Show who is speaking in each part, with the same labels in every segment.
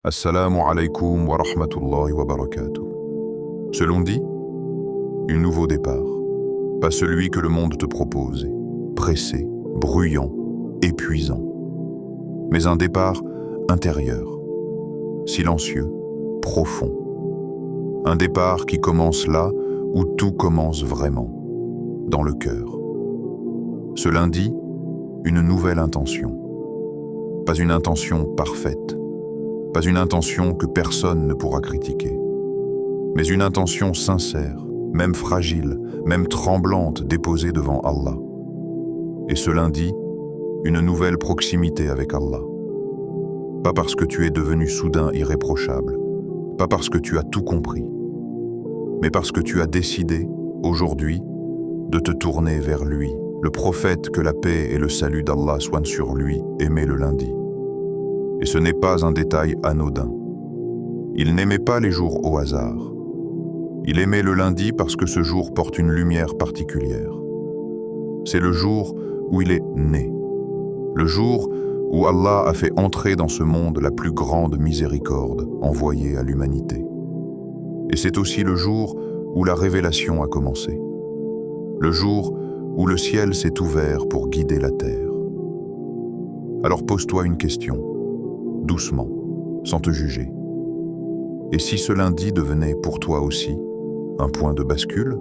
Speaker 1: Assalamu alaikum wa rahmatullahi wa barakatuh. Ce lundi, un nouveau départ. Pas celui que le monde te propose, pressé, bruyant, épuisant. Mais un départ intérieur, silencieux, profond. Un départ qui commence là où tout commence vraiment, dans le cœur. Ce lundi, une nouvelle intention. Pas une intention parfaite. Pas une intention que personne ne pourra critiquer, mais une intention sincère, même fragile, même tremblante, déposée devant Allah. Et ce lundi, une nouvelle proximité avec Allah. Pas parce que tu es devenu soudain irréprochable, pas parce que tu as tout compris, mais parce que tu as décidé, aujourd'hui, de te tourner vers lui, le prophète que la paix et le salut d'Allah soient sur lui, aimé le lundi. Et ce n'est pas un détail anodin. Il n'aimait pas les jours au hasard. Il aimait le lundi parce que ce jour porte une lumière particulière. C'est le jour où il est né. Le jour où Allah a fait entrer dans ce monde la plus grande miséricorde envoyée à l'humanité. Et c'est aussi le jour où la révélation a commencé. Le jour où le ciel s'est ouvert pour guider la terre. Alors pose-toi une question. Doucement, sans te juger. Et si ce lundi devenait pour toi aussi un point de bascule?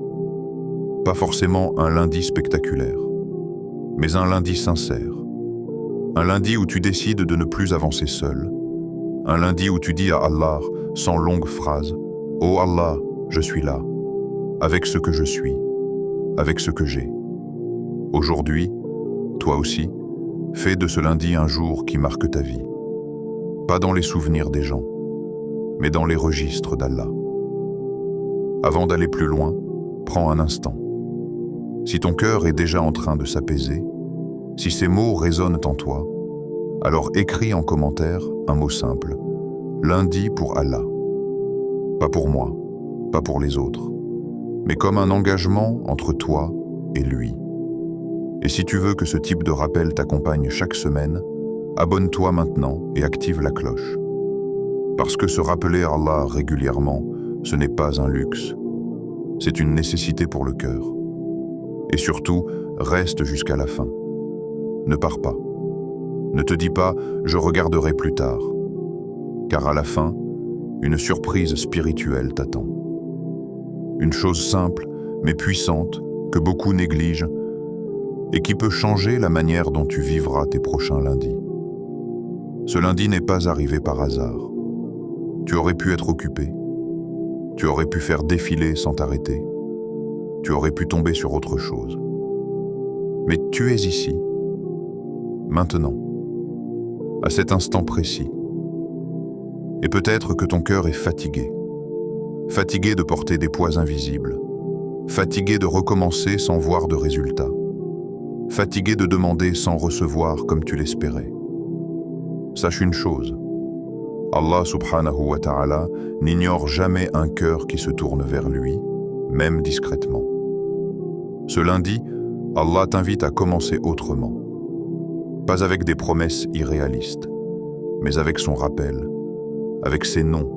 Speaker 1: Pas forcément un lundi spectaculaire, mais un lundi sincère. Un lundi où tu décides de ne plus avancer seul. Un lundi où tu dis à Allah, sans longue phrase, « Oh Allah, je suis là, avec ce que je suis, avec ce que j'ai. » Aujourd'hui, toi aussi, fais de ce lundi un jour qui marque ta vie. Pas dans les souvenirs des gens, mais dans les registres d'Allah. Avant d'aller plus loin, prends un instant. Si ton cœur est déjà en train de s'apaiser, si ces mots résonnent en toi, alors écris en commentaire un mot simple, lundi pour Allah. Pas pour moi, pas pour les autres, mais comme un engagement entre toi et lui. Et si tu veux que ce type de rappel t'accompagne chaque semaine, abonne-toi maintenant et active la cloche. Parce que se rappeler à Allah régulièrement, ce n'est pas un luxe. C'est une nécessité pour le cœur. Et surtout, reste jusqu'à la fin. Ne pars pas. Ne te dis pas « je regarderai plus tard ». Car à la fin, une surprise spirituelle t'attend. Une chose simple, mais puissante, que beaucoup négligent, et qui peut changer la manière dont tu vivras tes prochains lundis. Ce lundi n'est pas arrivé par hasard. Tu aurais pu être occupé. Tu aurais pu faire défiler sans t'arrêter. Tu aurais pu tomber sur autre chose. Mais tu es ici, maintenant, à cet instant précis. Et peut-être que ton cœur est fatigué. Fatigué de porter des poids invisibles. Fatigué de recommencer sans voir de résultats. Fatigué de demander sans recevoir comme tu l'espérais. Sache une chose, Allah subhanahu wa ta'ala n'ignore jamais un cœur qui se tourne vers lui, même discrètement. Ce lundi, Allah t'invite à commencer autrement. Pas avec des promesses irréalistes, mais avec son rappel, avec ses noms.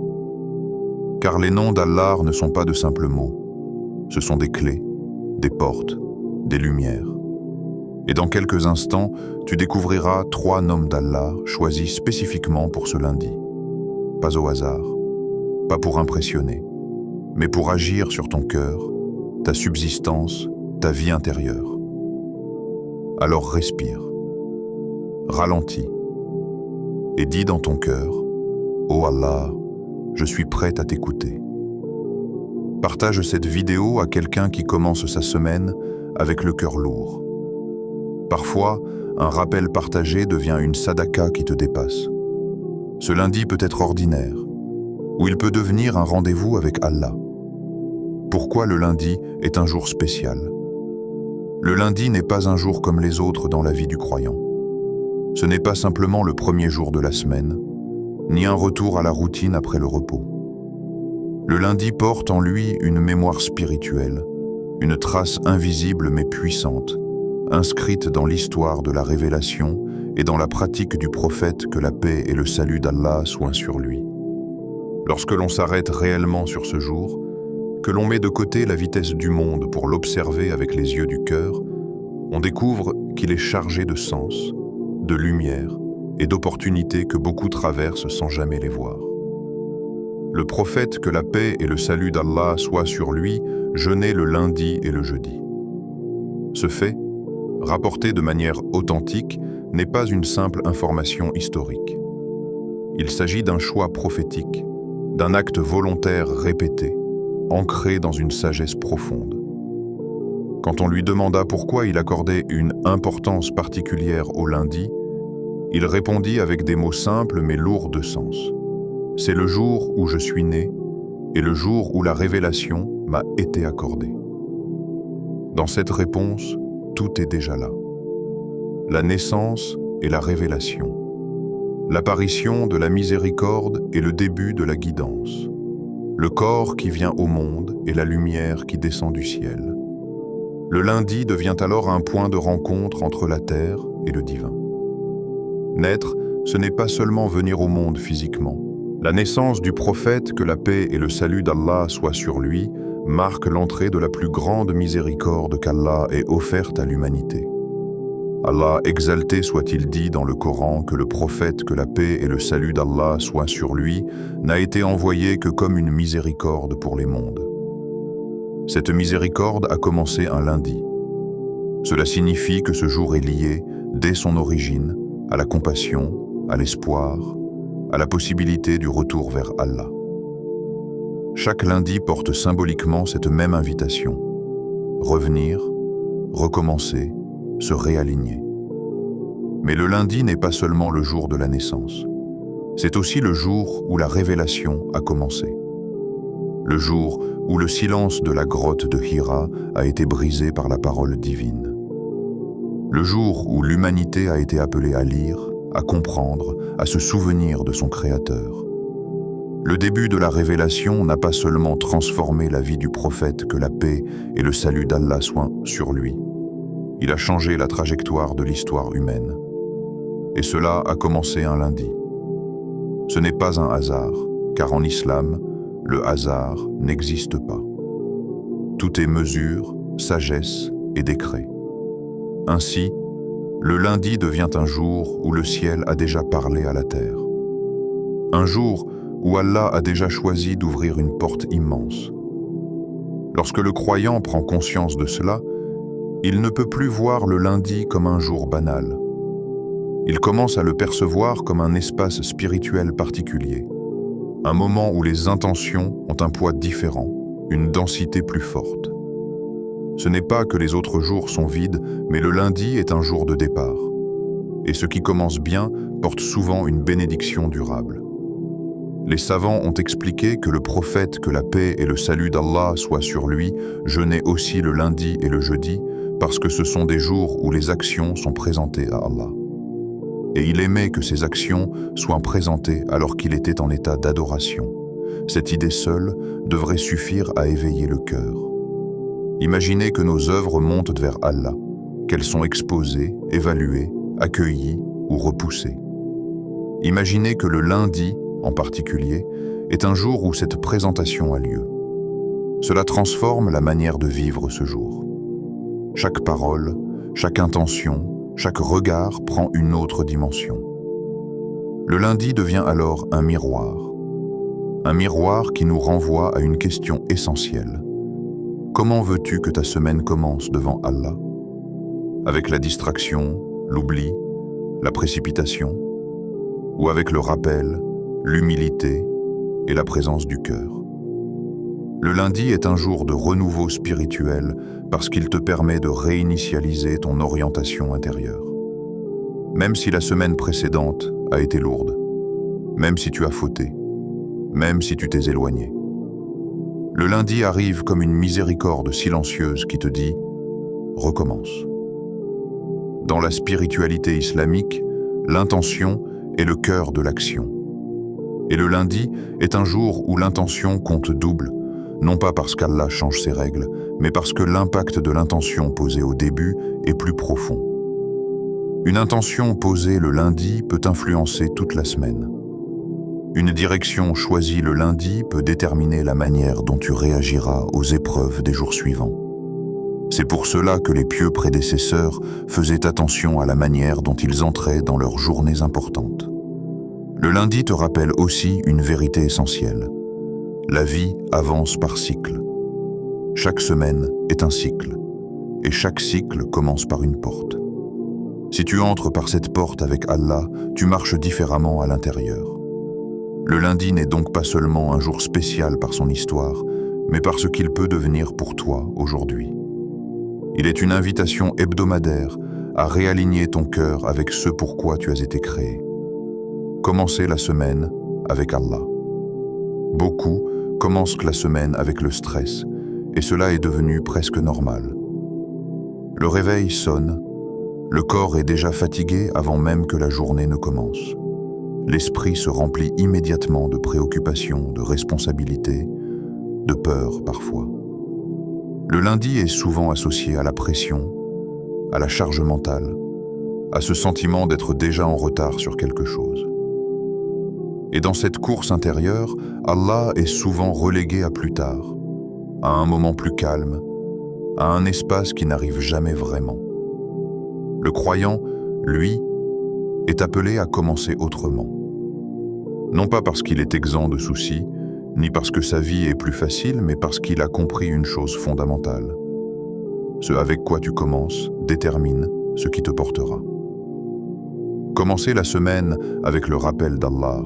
Speaker 1: Car les noms d'Allah ne sont pas de simples mots, ce sont des clés, des portes, des lumières. Et dans quelques instants, tu découvriras 3 noms d'Allah choisis spécifiquement pour ce lundi. Pas au hasard, pas pour impressionner, mais pour agir sur ton cœur, ta subsistance, ta vie intérieure. Alors respire, ralentis, et dis dans ton cœur, « Oh Allah, je suis prête à t'écouter. » Partage cette vidéo à quelqu'un qui commence sa semaine avec le cœur lourd. Parfois, un rappel partagé devient une sadaka qui te dépasse. Ce lundi peut être ordinaire, ou il peut devenir un rendez-vous avec Allah. Pourquoi le lundi est un jour spécial? Le lundi n'est pas un jour comme les autres dans la vie du croyant. Ce n'est pas simplement le premier jour de la semaine, ni un retour à la routine après le repos. Le lundi porte en lui une mémoire spirituelle, une trace invisible mais puissante, inscrite dans l'histoire de la révélation et dans la pratique du prophète que la paix et le salut d'Allah soient sur lui. Lorsque l'on s'arrête réellement sur ce jour, que l'on met de côté la vitesse du monde pour l'observer avec les yeux du cœur, on découvre qu'il est chargé de sens, de lumière et d'opportunités que beaucoup traversent sans jamais les voir. Le prophète, que la paix et le salut d'Allah soient sur lui, jeûnait le lundi et le jeudi. Ce fait, rapporté de manière authentique, n'est pas une simple information historique. Il s'agit d'un choix prophétique, d'un acte volontaire répété, ancré dans une sagesse profonde. Quand on lui demanda pourquoi il accordait une importance particulière au lundi, il répondit avec des mots simples mais lourds de sens. « C'est le jour où je suis né et le jour où la révélation m'a été accordée. » Dans cette réponse, tout est déjà là. La naissance et la révélation. L'apparition de la miséricorde et le début de la guidance. Le corps qui vient au monde et la lumière qui descend du ciel. Le lundi devient alors un point de rencontre entre la terre et le divin. Naître, ce n'est pas seulement venir au monde physiquement. La naissance du prophète, que la paix et le salut d'Allah soient sur lui, marque l'entrée de la plus grande miséricorde qu'Allah ait offerte à l'humanité. Allah exalté soit-il dit dans le Coran que le prophète, que la paix et le salut d'Allah soient sur lui, n'a été envoyé que comme une miséricorde pour les mondes. Cette miséricorde a commencé un lundi. Cela signifie que ce jour est lié, dès son origine, à la compassion, à l'espoir, à la possibilité du retour vers Allah. Chaque lundi porte symboliquement cette même invitation: revenir, recommencer, se réaligner. Mais le lundi n'est pas seulement le jour de la naissance. C'est aussi le jour où la révélation a commencé. Le jour où le silence de la grotte de Hira a été brisé par la parole divine. Le jour où l'humanité a été appelée à lire, à comprendre, à se souvenir de son Créateur. Le début de la révélation n'a pas seulement transformé la vie du prophète, que la paix et le salut d'Allah soient sur lui. Il a changé la trajectoire de l'histoire humaine. Et cela a commencé un lundi. Ce n'est pas un hasard, car en islam, le hasard n'existe pas. Tout est mesure, sagesse et décret. Ainsi, le lundi devient un jour où le ciel a déjà parlé à la terre. Un jour où Allah a déjà choisi d'ouvrir une porte immense. Lorsque le croyant prend conscience de cela, il ne peut plus voir le lundi comme un jour banal. Il commence à le percevoir comme un espace spirituel particulier, un moment où les intentions ont un poids différent, une densité plus forte. Ce n'est pas que les autres jours sont vides, mais le lundi est un jour de départ. Et ce qui commence bien porte souvent une bénédiction durable. Les savants ont expliqué que le prophète, que la paix et le salut d'Allah soient sur lui, jeûnait aussi le lundi et le jeudi, parce que ce sont des jours où les actions sont présentées à Allah. Et il aimait que ces actions soient présentées alors qu'il était en état d'adoration. Cette idée seule devrait suffire à éveiller le cœur. Imaginez que nos œuvres montent vers Allah, qu'elles sont exposées, évaluées, accueillies ou repoussées. Imaginez que le lundi, en particulier, est un jour où cette présentation a lieu. Cela transforme la manière de vivre ce jour. Chaque parole, chaque intention, chaque regard prend une autre dimension. Le lundi devient alors un miroir qui nous renvoie à une question essentielle. Comment veux-tu que ta semaine commence devant Allah? Avec la distraction, l'oubli, la précipitation, ou avec le rappel, l'humilité et la présence du cœur? Le lundi est un jour de renouveau spirituel parce qu'il te permet de réinitialiser ton orientation intérieure. Même si la semaine précédente a été lourde, même si tu as fauté, même si tu t'es éloigné. Le lundi arrive comme une miséricorde silencieuse qui te dit « recommence ». Dans la spiritualité islamique, l'intention est le cœur de l'action. Et le lundi est un jour où l'intention compte double, non pas parce qu'Allah change ses règles, mais parce que l'impact de l'intention posée au début est plus profond. Une intention posée le lundi peut influencer toute la semaine. Une direction choisie le lundi peut déterminer la manière dont tu réagiras aux épreuves des jours suivants. C'est pour cela que les pieux prédécesseurs faisaient attention à la manière dont ils entraient dans leurs journées importantes. Le lundi te rappelle aussi une vérité essentielle. La vie avance par cycle. Chaque semaine est un cycle, et chaque cycle commence par une porte. Si tu entres par cette porte avec Allah, tu marches différemment à l'intérieur. Le lundi n'est donc pas seulement un jour spécial par son histoire, mais par ce qu'il peut devenir pour toi aujourd'hui. Il est une invitation hebdomadaire à réaligner ton cœur avec ce pourquoi tu as été créé. Commencer la semaine avec Allah. Beaucoup commencent la semaine avec le stress, et cela est devenu presque normal. Le réveil sonne, le corps est déjà fatigué avant même que la journée ne commence. L'esprit se remplit immédiatement de préoccupations, de responsabilités, de peur parfois. Le lundi est souvent associé à la pression, à la charge mentale, à ce sentiment d'être déjà en retard sur quelque chose. Et dans cette course intérieure, Allah est souvent relégué à plus tard, à un moment plus calme, à un espace qui n'arrive jamais vraiment. Le croyant, lui, est appelé à commencer autrement. Non pas parce qu'il est exempt de soucis, ni parce que sa vie est plus facile, mais parce qu'il a compris une chose fondamentale. Ce avec quoi tu commences détermine ce qui te portera. Commencer la semaine avec le rappel d'Allah,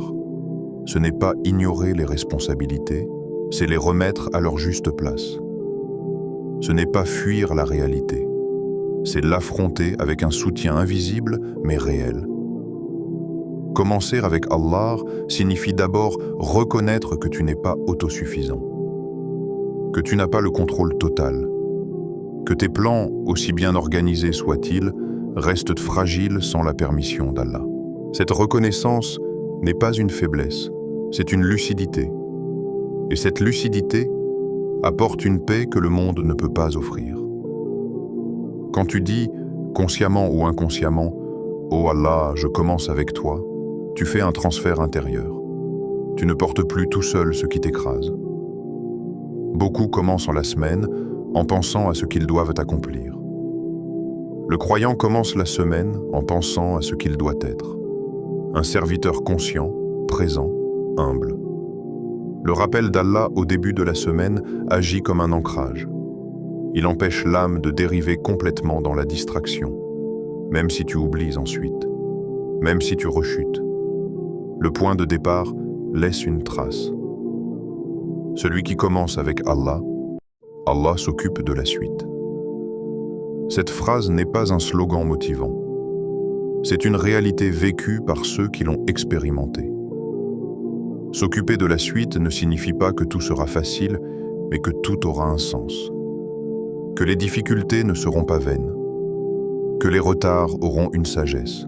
Speaker 1: ce n'est pas ignorer les responsabilités, c'est les remettre à leur juste place. Ce n'est pas fuir la réalité, c'est l'affronter avec un soutien invisible mais réel. Commencer avec Allah signifie d'abord reconnaître que tu n'es pas autosuffisant, que tu n'as pas le contrôle total, que tes plans, aussi bien organisés soient-ils, restent fragiles sans la permission d'Allah. Cette reconnaissance n'est pas une faiblesse, c'est une lucidité. Et cette lucidité apporte une paix que le monde ne peut pas offrir. Quand tu dis, consciemment ou inconsciemment, « Oh Allah, je commence avec toi », tu fais un transfert intérieur. Tu ne portes plus tout seul ce qui t'écrase. Beaucoup commencent la semaine en pensant à ce qu'ils doivent accomplir. Le croyant commence la semaine en pensant à ce qu'il doit être. Un serviteur conscient, présent, humble. Le rappel d'Allah au début de la semaine agit comme un ancrage. Il empêche l'âme de dériver complètement dans la distraction, même si tu oublies ensuite, même si tu rechutes. Le point de départ laisse une trace. Celui qui commence avec Allah, Allah s'occupe de la suite. Cette phrase n'est pas un slogan motivant. C'est une réalité vécue par ceux qui l'ont expérimentée. S'occuper de la suite ne signifie pas que tout sera facile, mais que tout aura un sens. Que les difficultés ne seront pas vaines. Que les retards auront une sagesse.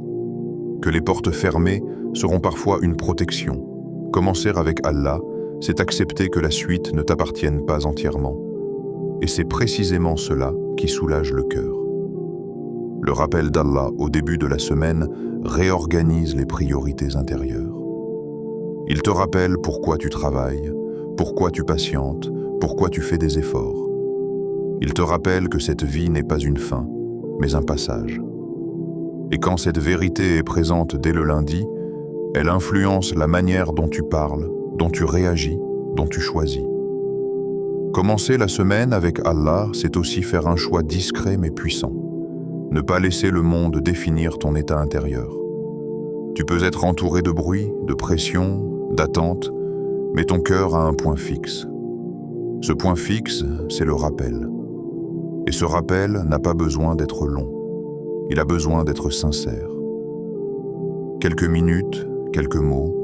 Speaker 1: Que les portes fermées seront parfois une protection. Commencer avec Allah, c'est accepter que la suite ne t'appartienne pas entièrement. Et c'est précisément cela qui soulage le cœur. Le rappel d'Allah au début de la semaine réorganise les priorités intérieures. Il te rappelle pourquoi tu travailles, pourquoi tu patientes, pourquoi tu fais des efforts. Il te rappelle que cette vie n'est pas une fin, mais un passage. Et quand cette vérité est présente dès le lundi, elle influence la manière dont tu parles, dont tu réagis, dont tu choisis. Commencer la semaine avec Allah, c'est aussi faire un choix discret mais puissant. Ne pas laisser le monde définir ton état intérieur. Tu peux être entouré de bruit, de pression, d'attente, mais ton cœur a un point fixe. Ce point fixe, c'est le rappel. Et ce rappel n'a pas besoin d'être long. Il a besoin d'être sincère. Quelques minutes, quelques mots,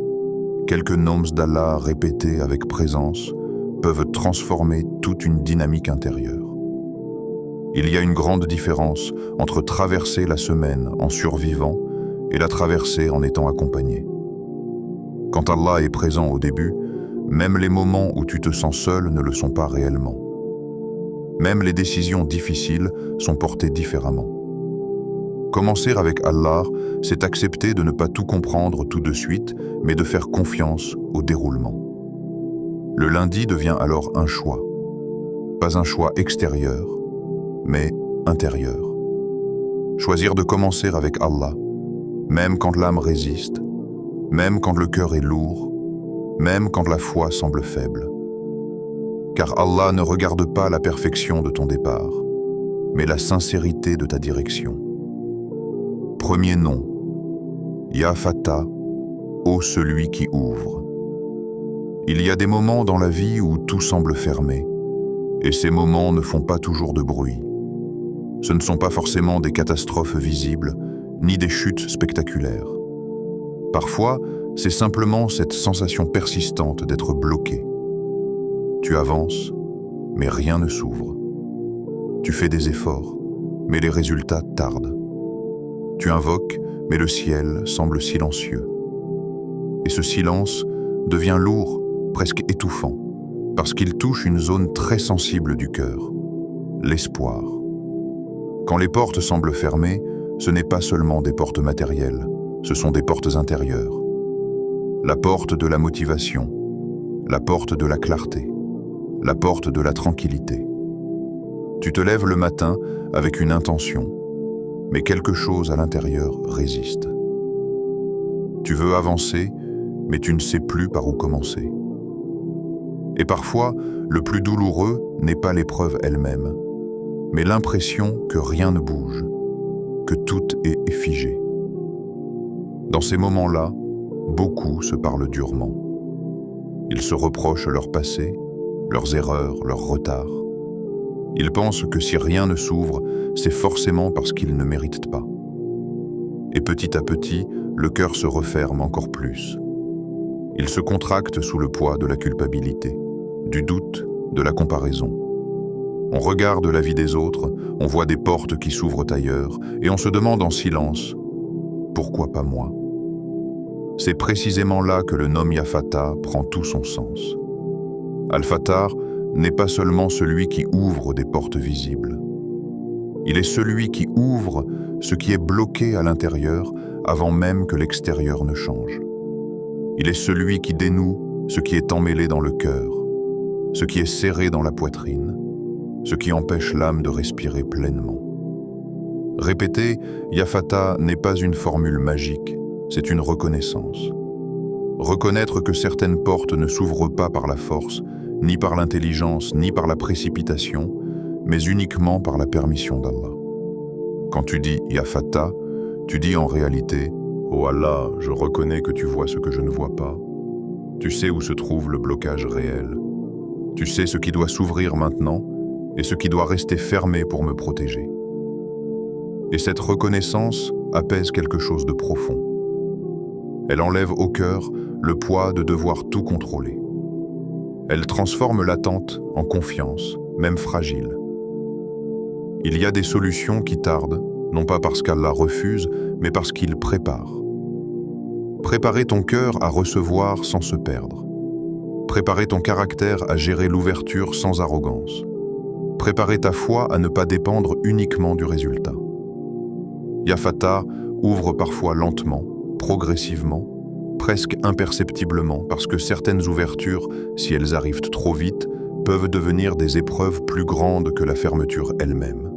Speaker 1: quelques noms d'Allah répétés avec présence peuvent transformer toute une dynamique intérieure. Il y a une grande différence entre traverser la semaine en survivant et la traverser en étant accompagné. Quand Allah est présent au début, même les moments où tu te sens seul ne le sont pas réellement. Même les décisions difficiles sont portées différemment. Commencer avec Allah, c'est accepter de ne pas tout comprendre tout de suite, mais de faire confiance au déroulement. Le lundi devient alors un choix. Pas un choix extérieur, mais intérieur. Choisir de commencer avec Allah, même quand l'âme résiste, même quand le cœur est lourd, même quand la foi semble faible. Car Allah ne regarde pas la perfection de ton départ, mais la sincérité de ta direction. Premier nom, Ya Fatah, ô celui qui ouvre. Il y a des moments dans la vie où tout semble fermé, et ces moments ne font pas toujours de bruit. Ce ne sont pas forcément des catastrophes visibles, ni des chutes spectaculaires. Parfois, c'est simplement cette sensation persistante d'être bloqué. Tu avances, mais rien ne s'ouvre. Tu fais des efforts, mais les résultats tardent. Tu invoques, mais le ciel semble silencieux. Et ce silence devient lourd, presque étouffant, parce qu'il touche une zone très sensible du cœur, l'espoir. Quand les portes semblent fermées, ce n'est pas seulement des portes matérielles, ce sont des portes intérieures. La porte de la motivation, la porte de la clarté, la porte de la tranquillité. Tu te lèves le matin avec une intention, mais quelque chose à l'intérieur résiste. Tu veux avancer, mais tu ne sais plus par où commencer. Et parfois, le plus douloureux n'est pas l'épreuve elle-même, mais l'impression que rien ne bouge, que tout est figé. Dans ces moments-là, beaucoup se parlent durement. Ils se reprochent leur passé, leurs erreurs, leurs retards. Ils pensent que si rien ne s'ouvre, c'est forcément parce qu'ils ne méritent pas. Et petit à petit, le cœur se referme encore plus. Il se contracte sous le poids de la culpabilité, du doute, de la comparaison. On regarde la vie des autres, on voit des portes qui s'ouvrent ailleurs, et on se demande en silence, pourquoi pas moi ? C'est précisément là que le nom Ya Fatah prend tout son sens. Al-Fatah n'est pas seulement celui qui ouvre des portes visibles. Il est celui qui ouvre ce qui est bloqué à l'intérieur avant même que l'extérieur ne change. Il est celui qui dénoue ce qui est emmêlé dans le cœur, ce qui est serré dans la poitrine, ce qui empêche l'âme de respirer pleinement. Répéter Ya Fatah n'est pas une formule magique, c'est une reconnaissance. Reconnaître que certaines portes ne s'ouvrent pas par la force, ni par l'intelligence, ni par la précipitation, mais uniquement par la permission d'Allah. Quand tu dis Ya Fatah, tu dis en réalité « Oh Allah, je reconnais que tu vois ce que je ne vois pas. Tu sais où se trouve le blocage réel. Tu sais ce qui doit s'ouvrir maintenant et ce qui doit rester fermé pour me protéger. » Et cette reconnaissance apaise quelque chose de profond. Elle enlève au cœur le poids de devoir tout contrôler. Elle transforme l'attente en confiance, même fragile. Il y a des solutions qui tardent, non pas parce qu'Allah refuse, mais parce qu'il prépare. Préparer ton cœur à recevoir sans se perdre. Préparer ton caractère à gérer l'ouverture sans arrogance. Préparer ta foi à ne pas dépendre uniquement du résultat. Ya Fatah ouvre parfois lentement, progressivement, presque imperceptiblement, parce que certaines ouvertures, si elles arrivent trop vite, peuvent devenir des épreuves plus grandes que la fermeture elle-même.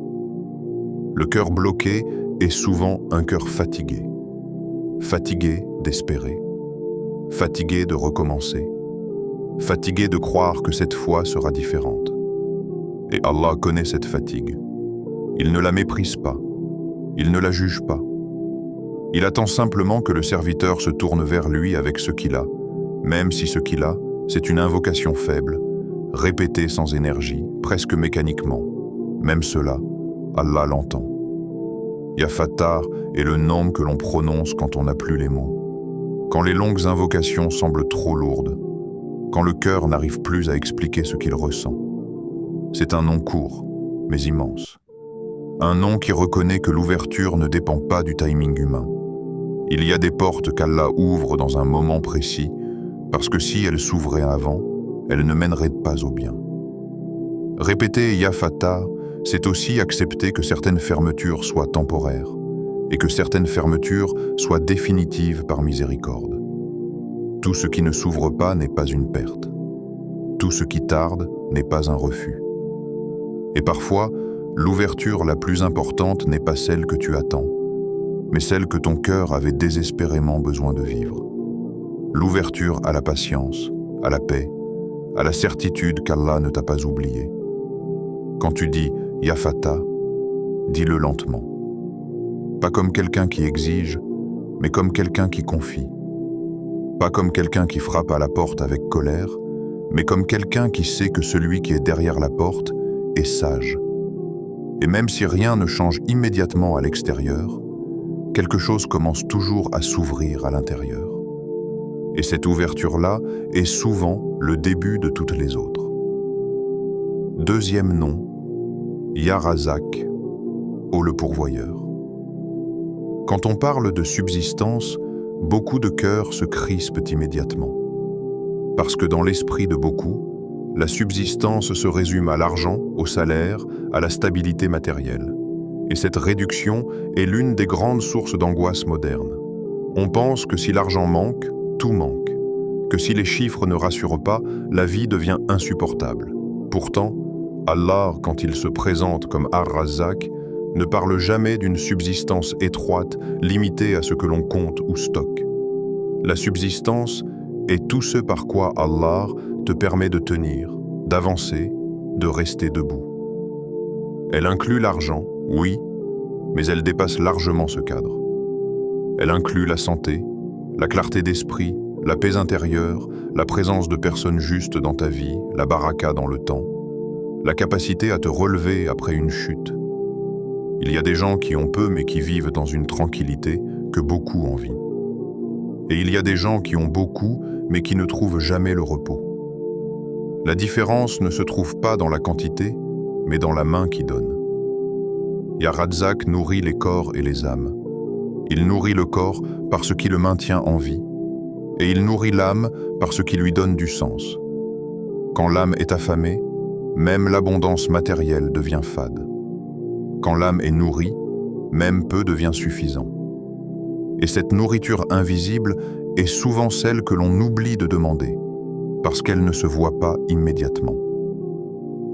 Speaker 1: Le cœur bloqué est souvent un cœur fatigué. Fatigué d'espérer. Fatigué de recommencer. Fatigué de croire que cette fois sera différente. Et Allah connaît cette fatigue. Il ne la méprise pas. Il ne la juge pas. Il attend simplement que le serviteur se tourne vers lui avec ce qu'il a, même si ce qu'il a, c'est une invocation faible, répétée sans énergie, presque mécaniquement. Même cela, Allah l'entend. Ya Fatah est le nom que l'on prononce quand on n'a plus les mots. Quand les longues invocations semblent trop lourdes, quand le cœur n'arrive plus à expliquer ce qu'il ressent. C'est un nom court, mais immense. Un nom qui reconnaît que l'ouverture ne dépend pas du timing humain. Il y a des portes qu'Allah ouvre dans un moment précis, parce que si elles s'ouvraient avant, elles ne mèneraient pas au bien. Répéter Ya Fatah, c'est aussi accepter que certaines fermetures soient temporaires, et que certaines fermetures soient définitives par miséricorde. Tout ce qui ne s'ouvre pas n'est pas une perte. Tout ce qui tarde n'est pas un refus. Et parfois, l'ouverture la plus importante n'est pas celle que tu attends, mais celle que ton cœur avait désespérément besoin de vivre. L'ouverture à la patience, à la paix, à la certitude qu'Allah ne t'a pas oublié. Quand tu dis « Ya Fata », dis-le lentement. Pas comme quelqu'un qui exige, mais comme quelqu'un qui confie. Pas comme quelqu'un qui frappe à la porte avec colère, mais comme quelqu'un qui sait que celui qui est derrière la porte est sage. Et même si rien ne change immédiatement à l'extérieur, quelque chose commence toujours à s'ouvrir à l'intérieur. Et cette ouverture-là est souvent le début de toutes les autres. Deuxième nom, Ya Razak, ô le pourvoyeur. Quand on parle de subsistance, beaucoup de cœurs se crispent immédiatement. Parce que dans l'esprit de beaucoup, la subsistance se résume à l'argent, au salaire, à la stabilité matérielle. Et cette réduction est l'une des grandes sources d'angoisse moderne. On pense que si l'argent manque, tout manque. Que si les chiffres ne rassurent pas, la vie devient insupportable. Pourtant, Allah, quand il se présente comme Ar-Razzaq, ne parle jamais d'une subsistance étroite, limitée à ce que l'on compte ou stocke. La subsistance est tout ce par quoi Allah te permet de tenir, d'avancer, de rester debout. Elle inclut l'argent, oui, mais elle dépasse largement ce cadre. Elle inclut la santé, la clarté d'esprit, la paix intérieure, la présence de personnes justes dans ta vie, la baraka dans le temps, la capacité à te relever après une chute. Il y a des gens qui ont peu mais qui vivent dans une tranquillité que beaucoup envient. Et il y a des gens qui ont beaucoup mais qui ne trouvent jamais le repos. La différence ne se trouve pas dans la quantité, mais dans la main qui donne. Ya Razak nourrit les corps et les âmes. Il nourrit le corps par ce qui le maintient en vie, et il nourrit l'âme par ce qui lui donne du sens. Quand l'âme est affamée, même l'abondance matérielle devient fade. Quand l'âme est nourrie, même peu devient suffisant. Et cette nourriture invisible est souvent celle que l'on oublie de demander, parce qu'elle ne se voit pas immédiatement.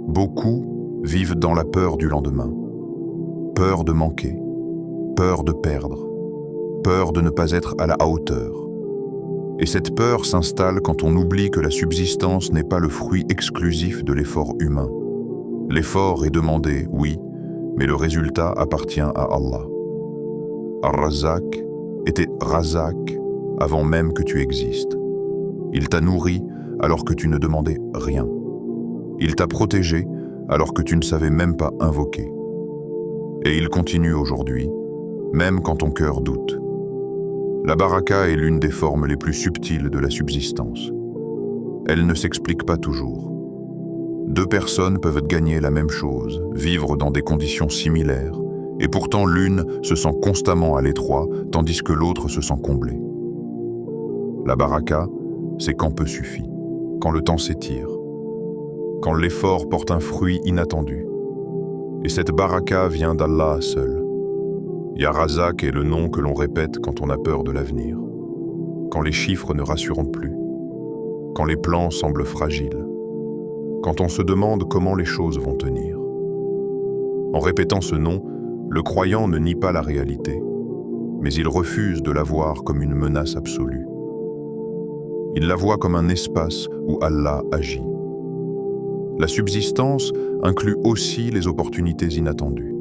Speaker 1: Beaucoup vivent dans la peur du lendemain. Peur de manquer, peur de perdre, peur de ne pas être à la hauteur. Et cette peur s'installe quand on oublie que la subsistance n'est pas le fruit exclusif de l'effort humain. L'effort est demandé, oui, mais le résultat appartient à Allah. Ar-Razzaq était Razak avant même que tu existes. Il t'a nourri alors que tu ne demandais rien. Il t'a protégé alors que tu ne savais même pas invoquer. Et il continue aujourd'hui, même quand ton cœur doute. La baraka est l'une des formes les plus subtiles de la subsistance. Elle ne s'explique pas toujours. Deux personnes peuvent gagner la même chose, vivre dans des conditions similaires, et pourtant l'une se sent constamment à l'étroit, tandis que l'autre se sent comblée. La baraka, c'est quand peu suffit, quand le temps s'étire, quand l'effort porte un fruit inattendu. Et cette baraka vient d'Allah seul. Ya Razak est le nom que l'on répète quand on a peur de l'avenir, quand les chiffres ne rassurent plus, quand les plans semblent fragiles, quand on se demande comment les choses vont tenir. En répétant ce nom, le croyant ne nie pas la réalité, mais il refuse de la voir comme une menace absolue. Il la voit comme un espace où Allah agit. La subsistance inclut aussi les opportunités inattendues,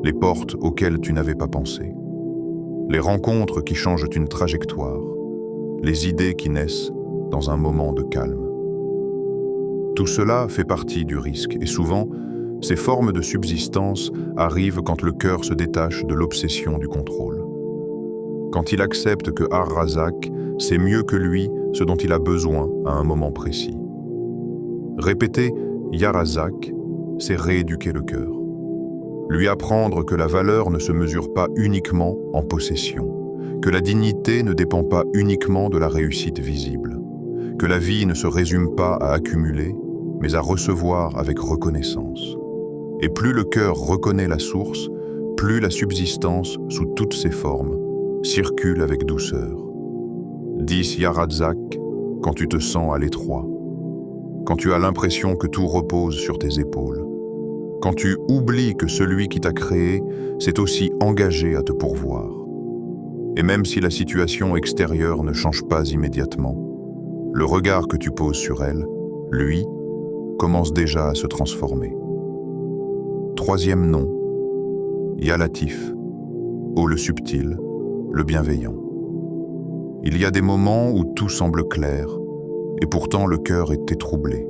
Speaker 1: les portes auxquelles tu n'avais pas pensé, les rencontres qui changent une trajectoire, les idées qui naissent dans un moment de calme. Tout cela fait partie du risque et souvent, ces formes de subsistance arrivent quand le cœur se détache de l'obsession du contrôle. Quand il accepte que Ar-Razak sait mieux que lui ce dont il a besoin à un moment précis. Répéter « Ya Razak », c'est rééduquer le cœur. Lui apprendre que la valeur ne se mesure pas uniquement en possession, que la dignité ne dépend pas uniquement de la réussite visible, que la vie ne se résume pas à accumuler, mais à recevoir avec reconnaissance. Et plus le cœur reconnaît la source, plus la subsistance, sous toutes ses formes, circule avec douceur. 10 Ya Razzaq, quand tu te sens à l'étroit, quand tu as l'impression que tout repose sur tes épaules, quand tu oublies que celui qui t'a créé s'est aussi engagé à te pourvoir. Et même si la situation extérieure ne change pas immédiatement, le regard que tu poses sur elle, lui, commence déjà à se transformer. 3e nom, Ya Latif, ô le subtil, le bienveillant. Il y a des moments où tout semble clair, et pourtant le cœur est troublé,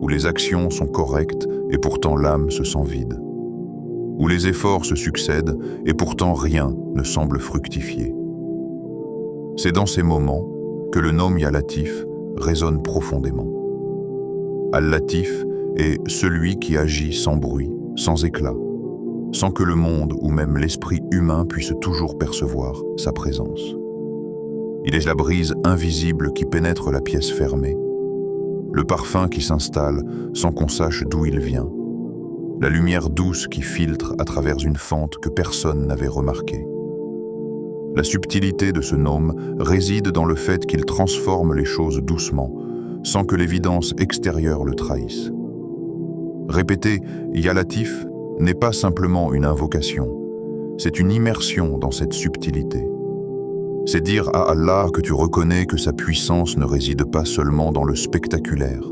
Speaker 1: où les actions sont correctes, et pourtant l'âme se sent vide, où les efforts se succèdent, et pourtant rien ne semble fructifier. C'est dans ces moments que le nom Ya Latif résonne profondément. Al-Latif est celui qui agit sans bruit, sans éclat, sans que le monde ou même l'esprit humain puisse toujours percevoir sa présence. Il est la brise invisible qui pénètre la pièce fermée, le parfum qui s'installe sans qu'on sache d'où il vient, la lumière douce qui filtre à travers une fente que personne n'avait remarquée. La subtilité de ce nom réside dans le fait qu'il transforme les choses doucement, sans que l'évidence extérieure le trahisse. Répéter Ya Latif n'est pas simplement une invocation, c'est une immersion dans cette subtilité. C'est dire à Allah que tu reconnais que sa puissance ne réside pas seulement dans le spectaculaire,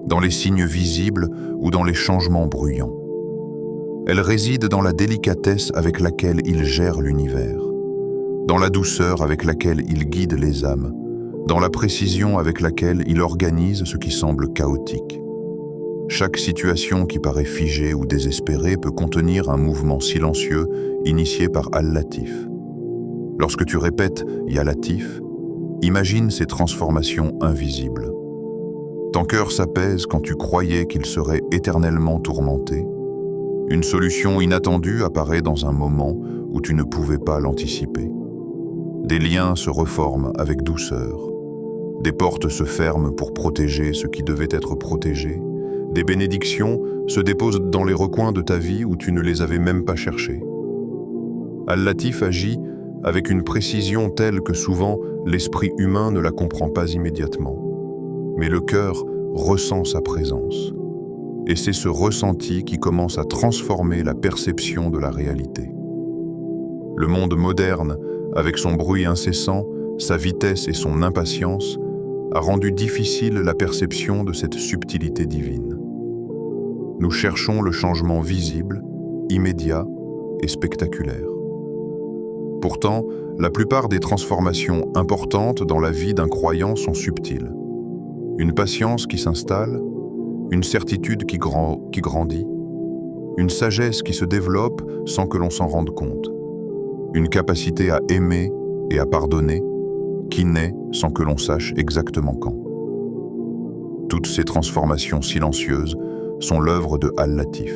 Speaker 1: dans les signes visibles ou dans les changements bruyants. Elle réside dans la délicatesse avec laquelle il gère l'univers, dans la douceur avec laquelle il guide les âmes, dans la précision avec laquelle il organise ce qui semble chaotique. Chaque situation qui paraît figée ou désespérée peut contenir un mouvement silencieux initié par Al-Latif. Lorsque tu répètes Ya Latif, imagine ces transformations invisibles. Ton cœur s'apaise quand tu croyais qu'il serait éternellement tourmenté. Une solution inattendue apparaît dans un moment où tu ne pouvais pas l'anticiper. Des liens se reforment avec douceur. Des portes se ferment pour protéger ce qui devait être protégé. Des bénédictions se déposent dans les recoins de ta vie où tu ne les avais même pas cherchées. Al-Latif agit avec une précision telle que souvent l'esprit humain ne la comprend pas immédiatement. Mais le cœur ressent sa présence. Et c'est ce ressenti qui commence à transformer la perception de la réalité. Le monde moderne, avec son bruit incessant, sa vitesse et son impatience, a rendu difficile la perception de cette subtilité divine. Nous cherchons le changement visible, immédiat et spectaculaire. Pourtant, la plupart des transformations importantes dans la vie d'un croyant sont subtiles. Une patience qui s'installe, une certitude qui grandit, une sagesse qui se développe sans que l'on s'en rende compte, une capacité à aimer et à pardonner qui naît sans que l'on sache exactement quand. Toutes ces transformations silencieuses sont l'œuvre de Al-Latif.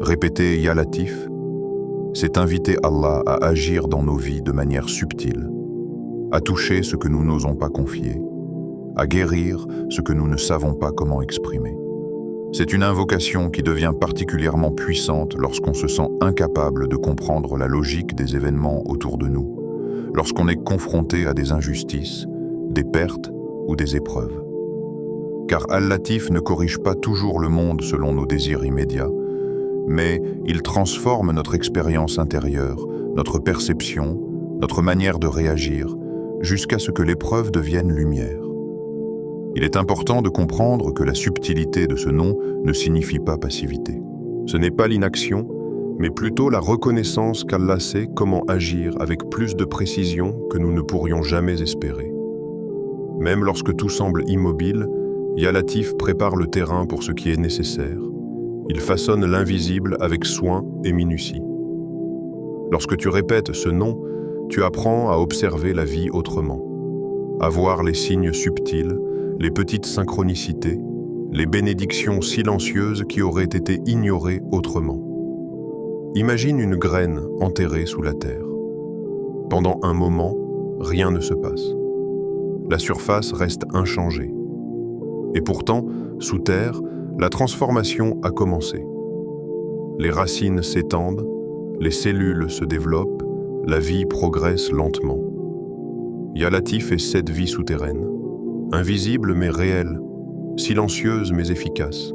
Speaker 1: Répéter Ya Latif, c'est inviter Allah à agir dans nos vies de manière subtile, à toucher ce que nous n'osons pas confier, à guérir ce que nous ne savons pas comment exprimer. C'est une invocation qui devient particulièrement puissante lorsqu'on se sent incapable de comprendre la logique des événements autour de nous, lorsqu'on est confronté à des injustices, des pertes ou des épreuves. Car Al-Latif ne corrige pas toujours le monde selon nos désirs immédiats, mais il transforme notre expérience intérieure, notre perception, notre manière de réagir, jusqu'à ce que l'épreuve devienne lumière. Il est important de comprendre que la subtilité de ce nom ne signifie pas passivité. Ce n'est pas l'inaction, mais plutôt la reconnaissance qu'Allah sait comment agir avec plus de précision que nous ne pourrions jamais espérer. Même lorsque tout semble immobile, Ya Latif prépare le terrain pour ce qui est nécessaire. Il façonne l'invisible avec soin et minutie. Lorsque tu répètes ce nom, tu apprends à observer la vie autrement, à voir les signes subtils, les petites synchronicités, les bénédictions silencieuses qui auraient été ignorées autrement. Imagine une graine enterrée sous la terre. Pendant un moment, rien ne se passe. La surface reste inchangée. Et pourtant, sous terre, la transformation a commencé. Les racines s'étendent, les cellules se développent, la vie progresse lentement. Ya Latif est cette vie souterraine, invisible mais réelle, silencieuse mais efficace.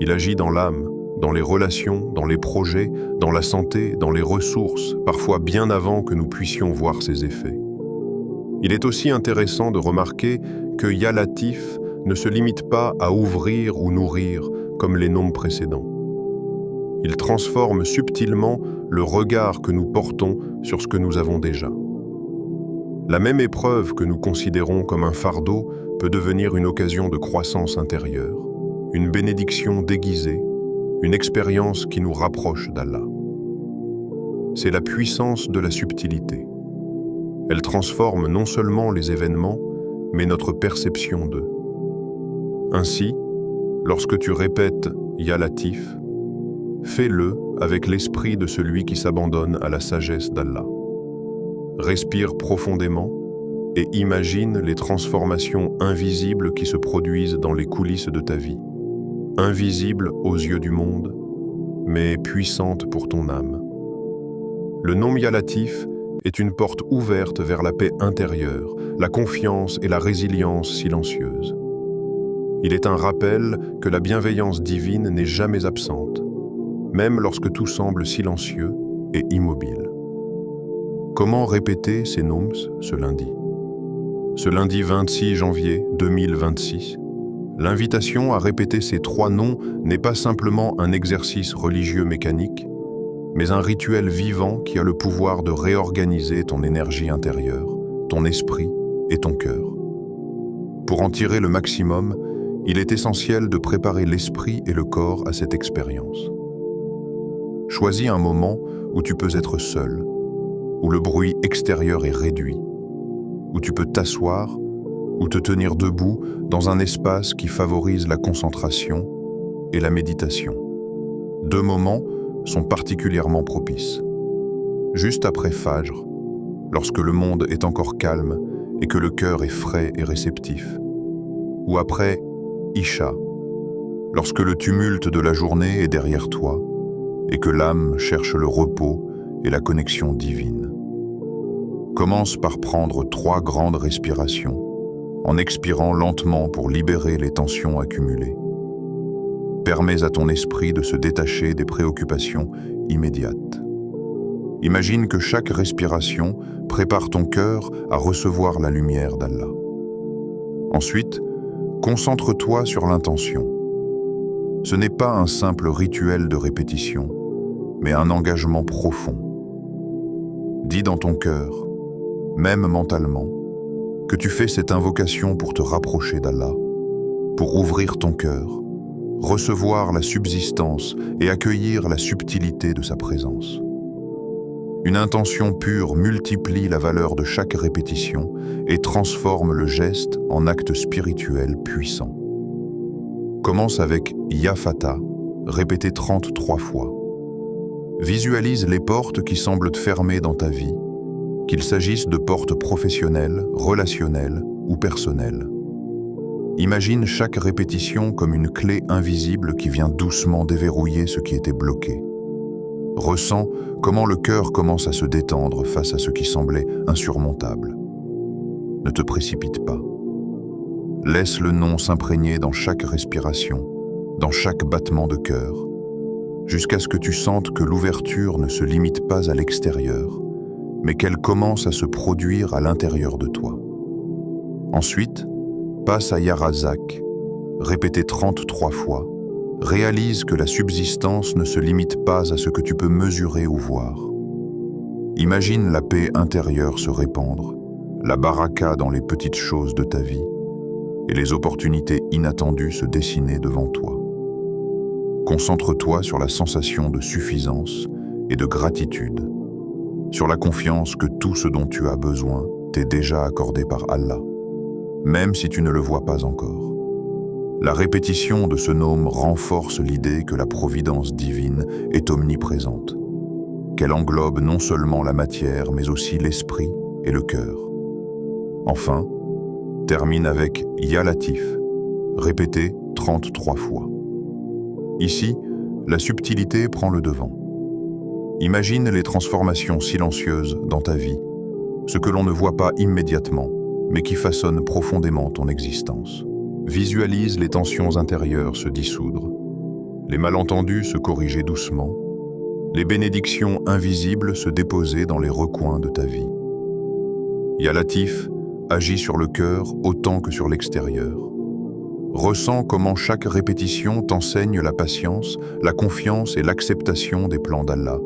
Speaker 1: Il agit dans l'âme, dans les relations, dans les projets, dans la santé, dans les ressources, parfois bien avant que nous puissions voir ses effets. Il est aussi intéressant de remarquer que Ya Latif ne se limite pas à ouvrir ou nourrir comme les noms précédents. Il transforme subtilement le regard que nous portons sur ce que nous avons déjà. La même épreuve que nous considérons comme un fardeau peut devenir une occasion de croissance intérieure, une bénédiction déguisée, une expérience qui nous rapproche d'Allah. C'est la puissance de la subtilité. Elle transforme non seulement les événements, mais notre perception d'eux. Ainsi, lorsque tu répètes « Ya Latif », fais-le avec l'esprit de celui qui s'abandonne à la sagesse d'Allah. Respire profondément et imagine les transformations invisibles qui se produisent dans les coulisses de ta vie, invisibles aux yeux du monde, mais puissantes pour ton âme. Le nom Ya Latif est une porte ouverte vers la paix intérieure, la confiance et la résilience silencieuse. Il est un rappel que la bienveillance divine n'est jamais absente, même lorsque tout semble silencieux et immobile. Comment répéter ces noms ce lundi? Ce lundi 26 janvier 2026, l'invitation à répéter ces 3 noms n'est pas simplement un exercice religieux mécanique, mais un rituel vivant qui a le pouvoir de réorganiser ton énergie intérieure, ton esprit et ton cœur. Pour en tirer le maximum, il est essentiel de préparer l'esprit et le corps à cette expérience. Choisis un moment où tu peux être seul, où le bruit extérieur est réduit, où tu peux t'asseoir ou te tenir debout dans un espace qui favorise la concentration et la méditation. 2 moments sont particulièrement propices. Juste après Fajr, lorsque le monde est encore calme et que le cœur est frais et réceptif, ou après Isha, lorsque le tumulte de la journée est derrière toi et que l'âme cherche le repos et la connexion divine. Commence par prendre 3 grandes respirations, en expirant lentement pour libérer les tensions accumulées. Permets à ton esprit de se détacher des préoccupations immédiates. Imagine que chaque respiration prépare ton cœur à recevoir la lumière d'Allah. Ensuite, concentre-toi sur l'intention. Ce n'est pas un simple rituel de répétition, mais un engagement profond. Dis dans ton cœur, même mentalement, que tu fais cette invocation pour te rapprocher d'Allah, pour ouvrir ton cœur, recevoir la subsistance et accueillir la subtilité de sa présence. Une intention pure multiplie la valeur de chaque répétition et transforme le geste en acte spirituel puissant. Commence avec Ya Fatah, répété 33 fois. Visualise les portes qui semblent te fermer dans ta vie, qu'il s'agisse de portes professionnelles, relationnelles ou personnelles. Imagine chaque répétition comme une clé invisible qui vient doucement déverrouiller ce qui était bloqué. Ressens comment le cœur commence à se détendre face à ce qui semblait insurmontable. Ne te précipite pas. Laisse le nom s'imprégner dans chaque respiration, dans chaque battement de cœur, jusqu'à ce que tu sentes que l'ouverture ne se limite pas à l'extérieur, mais qu'elle commence à se produire à l'intérieur de toi. Ensuite, passe à Ya Razak, répété 33 fois. Réalise que la subsistance ne se limite pas à ce que tu peux mesurer ou voir. Imagine la paix intérieure se répandre, la baraka dans les petites choses de ta vie, et les opportunités inattendues se dessiner devant toi. Concentre-toi sur la sensation de suffisance et de gratitude, sur la confiance que tout ce dont tu as besoin t'est déjà accordé par Allah, même si tu ne le vois pas encore. La répétition de ce nom renforce l'idée que la providence divine est omniprésente, qu'elle englobe non seulement la matière, mais aussi l'esprit et le cœur. Enfin, termine avec Ya Latif, répété 33 fois. Ici, la subtilité prend le devant. Imagine les transformations silencieuses dans ta vie, ce que l'on ne voit pas immédiatement, mais qui façonne profondément ton existence. Visualise les tensions intérieures se dissoudre, les malentendus se corriger doucement, les bénédictions invisibles se déposer dans les recoins de ta vie. Ya Latif agit sur le cœur autant que sur l'extérieur. Ressens comment chaque répétition t'enseigne la patience, la confiance et l'acceptation des plans d'Allah,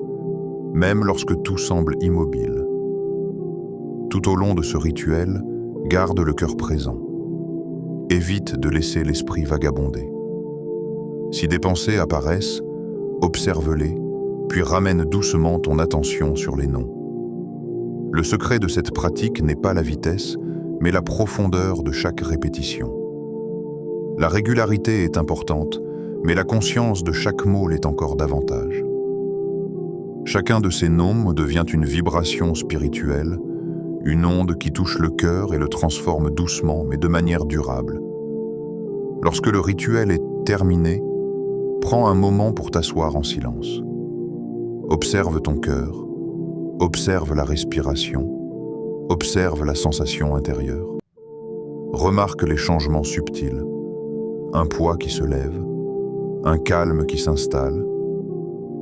Speaker 1: même lorsque tout semble immobile. Tout au long de ce rituel, garde le cœur présent. Évite de laisser l'esprit vagabonder. Si des pensées apparaissent, observe-les, puis ramène doucement ton attention sur les noms. Le secret de cette pratique n'est pas la vitesse, mais la profondeur de chaque répétition. La régularité est importante, mais la conscience de chaque mot l'est encore davantage. Chacun de ces noms devient une vibration spirituelle, une onde qui touche le cœur et le transforme doucement, mais de manière durable. Lorsque le rituel est terminé, prends un moment pour t'asseoir en silence. Observe ton cœur, observe la respiration, observe la sensation intérieure. Remarque les changements subtils, un poids qui se lève, un calme qui s'installe,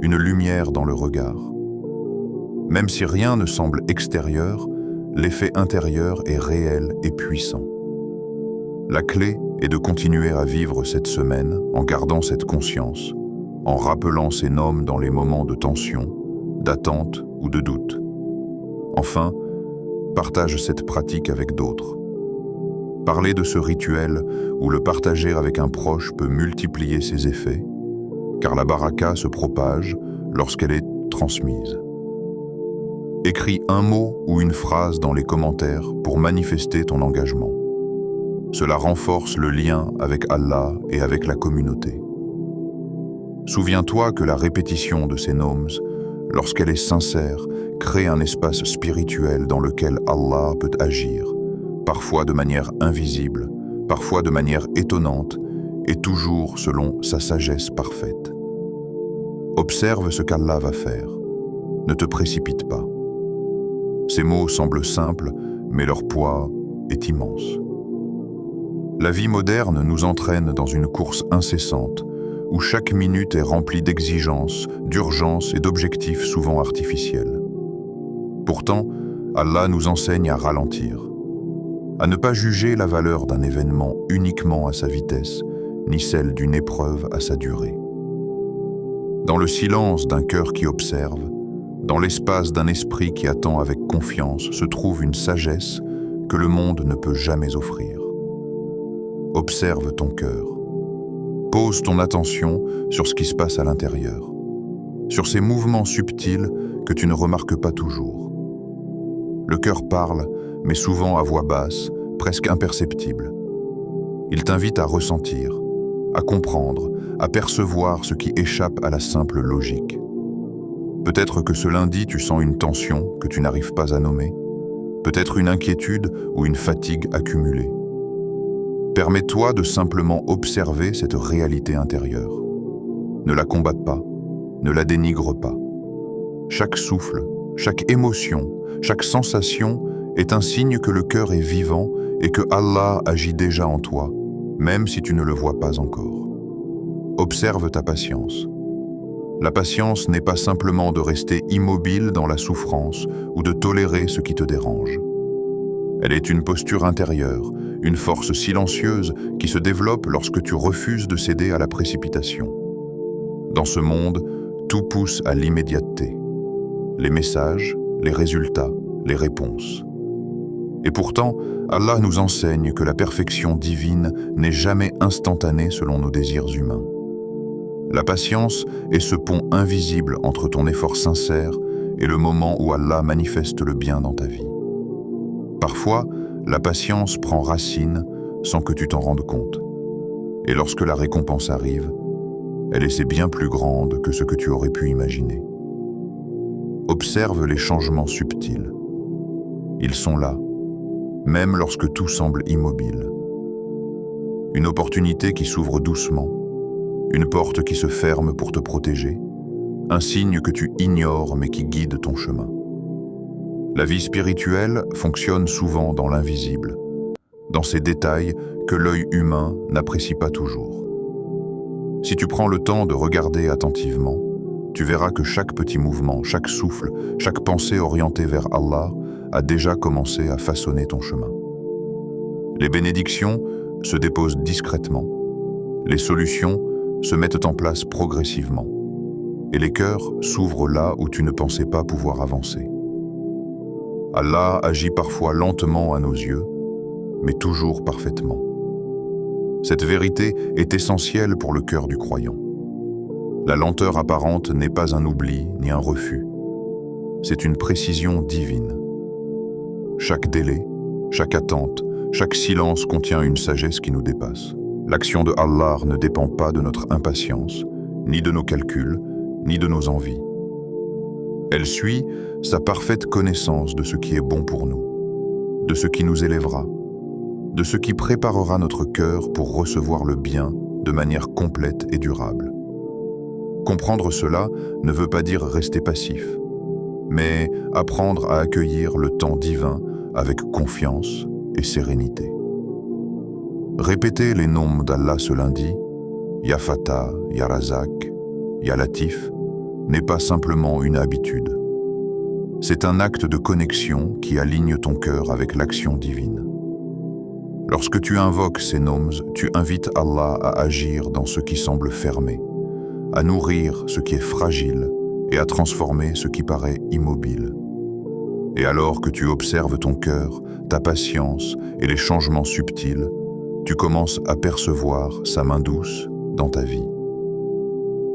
Speaker 1: une lumière dans le regard. Même si rien ne semble extérieur, l'effet intérieur est réel et puissant. La clé est de continuer à vivre cette semaine en gardant cette conscience, en rappelant ces noms dans les moments de tension, d'attente ou de doute. Enfin, partage cette pratique avec d'autres. Parler de ce rituel ou le partager avec un proche peut multiplier ses effets, car la baraka se propage lorsqu'elle est transmise. Écris un mot ou une phrase dans les commentaires pour manifester ton engagement. Cela renforce le lien avec Allah et avec la communauté. Souviens-toi que la répétition de ces noms, lorsqu'elle est sincère, crée un espace spirituel dans lequel Allah peut agir, parfois de manière invisible, parfois de manière étonnante, et toujours selon sa sagesse parfaite. Observe ce qu'Allah va faire. Ne te précipite pas. Ces mots semblent simples, mais leur poids est immense. La vie moderne nous entraîne dans une course incessante, où chaque minute est remplie d'exigences, d'urgences et d'objectifs souvent artificiels. Pourtant, Allah nous enseigne à ralentir, à ne pas juger la valeur d'un événement uniquement à sa vitesse, ni celle d'une épreuve à sa durée. Dans le silence d'un cœur qui observe, dans l'espace d'un esprit qui attend avec confiance, se trouve une sagesse que le monde ne peut jamais offrir. Observe ton cœur. Pose ton attention sur ce qui se passe à l'intérieur, sur ces mouvements subtils que tu ne remarques pas toujours. Le cœur parle, mais souvent à voix basse, presque imperceptible. Il t'invite à ressentir, à comprendre, à percevoir ce qui échappe à la simple logique. Peut-être que ce lundi, tu sens une tension que tu n'arrives pas à nommer, peut-être une inquiétude ou une fatigue accumulée. Permets-toi de simplement observer cette réalité intérieure. Ne la combatte pas, ne la dénigre pas. Chaque souffle, chaque émotion, chaque sensation est un signe que le cœur est vivant et que Allah agit déjà en toi, même si tu ne le vois pas encore. Observe ta patience. La patience n'est pas simplement de rester immobile dans la souffrance ou de tolérer ce qui te dérange. Elle est une posture intérieure, une force silencieuse qui se développe lorsque tu refuses de céder à la précipitation. Dans ce monde, tout pousse à l'immédiateté. Les messages, les résultats, les réponses. Et pourtant, Allah nous enseigne que la perfection divine n'est jamais instantanée selon nos désirs humains. La patience est ce pont invisible entre ton effort sincère et le moment où Allah manifeste le bien dans ta vie. Parfois, la patience prend racine sans que tu t'en rendes compte. Et lorsque la récompense arrive, elle est bien plus grande que ce que tu aurais pu imaginer. Observe les changements subtils. Ils sont là, même lorsque tout semble immobile. Une opportunité qui s'ouvre doucement, une porte qui se ferme pour te protéger, un signe que tu ignores mais qui guide ton chemin. La vie spirituelle fonctionne souvent dans l'invisible, dans ces détails que l'œil humain n'apprécie pas toujours. Si tu prends le temps de regarder attentivement, tu verras que chaque petit mouvement, chaque souffle, chaque pensée orientée vers Allah a déjà commencé à façonner ton chemin. Les bénédictions se déposent discrètement, les solutions se mettent en place progressivement, et les cœurs s'ouvrent là où tu ne pensais pas pouvoir avancer. Allah agit parfois lentement à nos yeux, mais toujours parfaitement. Cette vérité est essentielle pour le cœur du croyant. La lenteur apparente n'est pas un oubli ni un refus. C'est une précision divine. Chaque délai, chaque attente, chaque silence contient une sagesse qui nous dépasse. L'action de Allah ne dépend pas de notre impatience, ni de nos calculs, ni de nos envies. Elle suit sa parfaite connaissance de ce qui est bon pour nous, de ce qui nous élèvera, de ce qui préparera notre cœur pour recevoir le bien de manière complète et durable. Comprendre cela ne veut pas dire rester passif, mais apprendre à accueillir le temps divin avec confiance et sérénité. Répéter les noms d'Allah ce lundi, Ya Fatah, Ya Razak, Ya Latif, n'est pas simplement une habitude. C'est un acte de connexion qui aligne ton cœur avec l'action divine. Lorsque tu invoques ces noms, tu invites Allah à agir dans ce qui semble fermé, à nourrir ce qui est fragile et à transformer ce qui paraît immobile. Et alors que tu observes ton cœur, ta patience et les changements subtils, tu commences à percevoir sa main douce dans ta vie.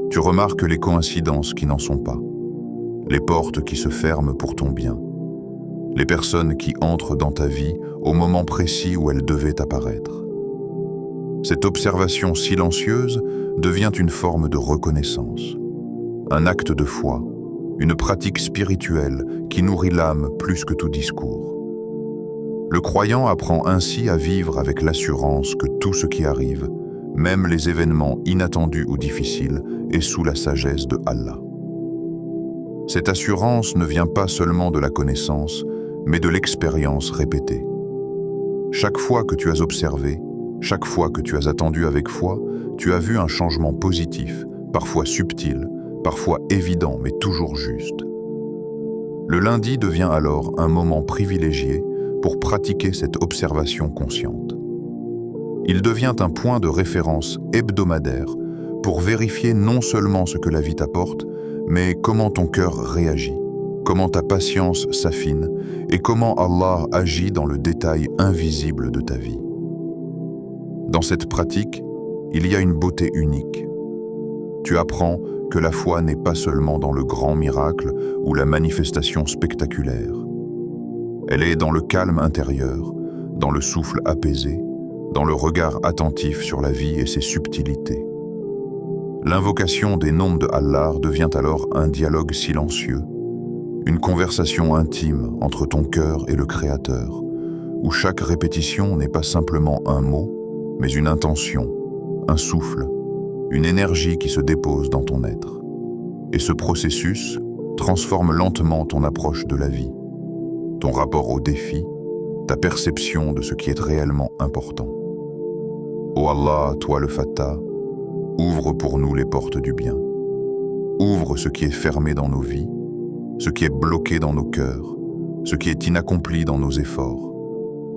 Speaker 1: Tu remarques les coïncidences qui n'en sont pas, les portes qui se ferment pour ton bien, les personnes qui entrent dans ta vie au moment précis où elles devaient apparaître. Cette observation silencieuse devient une forme de reconnaissance, un acte de foi, une pratique spirituelle qui nourrit l'âme plus que tout discours. Le croyant apprend ainsi à vivre avec l'assurance que tout ce qui arrive, même les événements inattendus ou difficiles, est sous la sagesse de Allah. Cette assurance ne vient pas seulement de la connaissance, mais de l'expérience répétée. Chaque fois que tu as observé, chaque fois que tu as attendu avec foi, tu as vu un changement positif, parfois subtil, parfois évident, mais toujours juste. Le lundi devient alors un moment privilégié pour pratiquer cette observation consciente. Il devient un point de référence hebdomadaire pour vérifier non seulement ce que la vie t'apporte, mais comment ton cœur réagit, comment ta patience s'affine et comment Allah agit dans le détail invisible de ta vie. Dans cette pratique, il y a une beauté unique. Tu apprends que la foi n'est pas seulement dans le grand miracle ou la manifestation spectaculaire. Elle est dans le calme intérieur, dans le souffle apaisé, dans le regard attentif sur la vie et ses subtilités. L'invocation des noms de Allah devient alors un dialogue silencieux, une conversation intime entre ton cœur et le Créateur, où chaque répétition n'est pas simplement un mot, mais une intention, un souffle, une énergie qui se dépose dans ton être. Et ce processus transforme lentement ton approche de la vie, ton rapport aux défis, ta perception de ce qui est réellement important. Ô Allah, toi le Fatah, ouvre pour nous les portes du bien. Ouvre ce qui est fermé dans nos vies, ce qui est bloqué dans nos cœurs, ce qui est inaccompli dans nos efforts,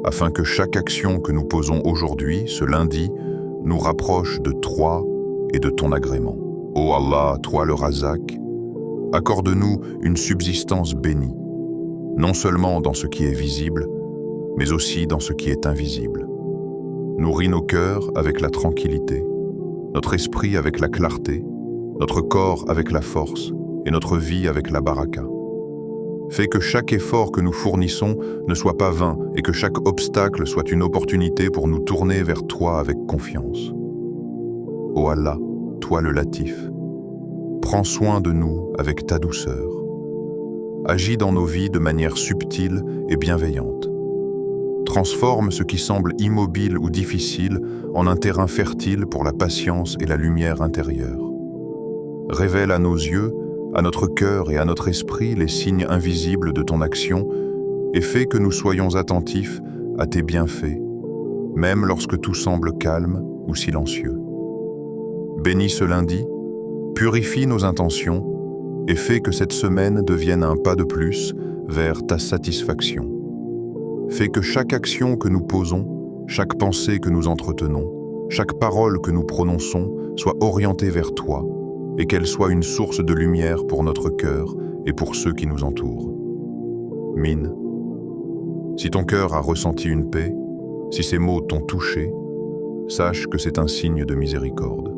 Speaker 1: afin que chaque action que nous posons aujourd'hui, ce lundi, nous rapproche de toi et de ton agrément. Ô Allah, toi le Razak, accorde-nous une subsistance bénie, non seulement dans ce qui est visible, mais aussi dans ce qui est invisible. Nourris nos cœurs avec la tranquillité, notre esprit avec la clarté, notre corps avec la force et notre vie avec la baraka. Fais que chaque effort que nous fournissons ne soit pas vain et que chaque obstacle soit une opportunité pour nous tourner vers toi avec confiance. Ô Allah, toi le Latif, prends soin de nous avec ta douceur. Agis dans nos vies de manière subtile et bienveillante. Transforme ce qui semble immobile ou difficile en un terrain fertile pour la patience et la lumière intérieure. Révèle à nos yeux, à notre cœur et à notre esprit les signes invisibles de ton action et fais que nous soyons attentifs à tes bienfaits, même lorsque tout semble calme ou silencieux. Bénis ce lundi, purifie nos intentions et fais que cette semaine devienne un pas de plus vers ta satisfaction. Fais que chaque action que nous posons, chaque pensée que nous entretenons, chaque parole que nous prononçons soit orientée vers toi et qu'elle soit une source de lumière pour notre cœur et pour ceux qui nous entourent. Mine. Si ton cœur a ressenti une paix, si ces mots t'ont touché, sache que c'est un signe de miséricorde.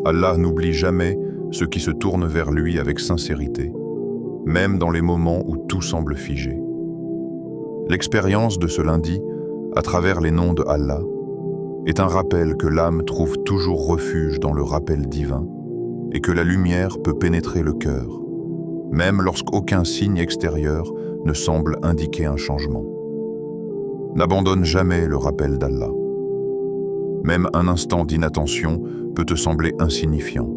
Speaker 1: Allah n'oublie jamais ceux qui se tournent vers lui avec sincérité, même dans les moments où tout semble figé. L'expérience de ce lundi, à travers les noms de Allah, est un rappel que l'âme trouve toujours refuge dans le rappel divin et que la lumière peut pénétrer le cœur, même lorsqu'aucun signe extérieur ne semble indiquer un changement. N'abandonne jamais le rappel d'Allah. Même un instant d'inattention peut te sembler insignifiant,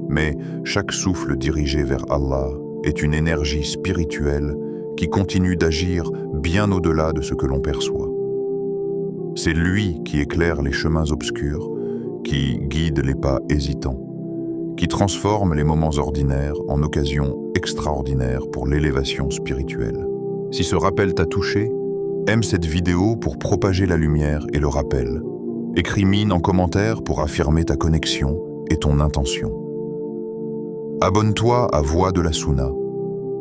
Speaker 1: mais chaque souffle dirigé vers Allah est une énergie spirituelle qui continue d'agir bien au-delà de ce que l'on perçoit. C'est lui qui éclaire les chemins obscurs, qui guide les pas hésitants, qui transforme les moments ordinaires en occasions extraordinaires pour l'élévation spirituelle. Si ce rappel t'a touché, aime cette vidéo pour propager la lumière et le rappel. Écris mine en commentaire pour affirmer ta connexion et ton intention. Abonne-toi à Voix de la Sunna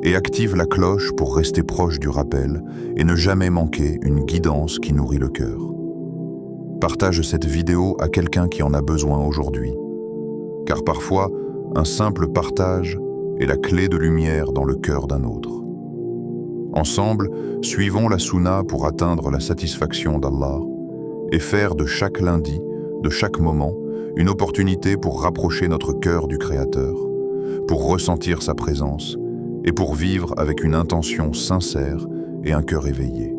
Speaker 1: et active la cloche pour rester proche du rappel et ne jamais manquer une guidance qui nourrit le cœur. Partage cette vidéo à quelqu'un qui en a besoin aujourd'hui, car parfois, un simple partage est la clé de lumière dans le cœur d'un autre. Ensemble, suivons la Sunna pour atteindre la satisfaction d'Allah et faire de chaque lundi, de chaque moment, une opportunité pour rapprocher notre cœur du Créateur, pour ressentir sa présence et pour vivre avec une intention sincère et un cœur éveillé.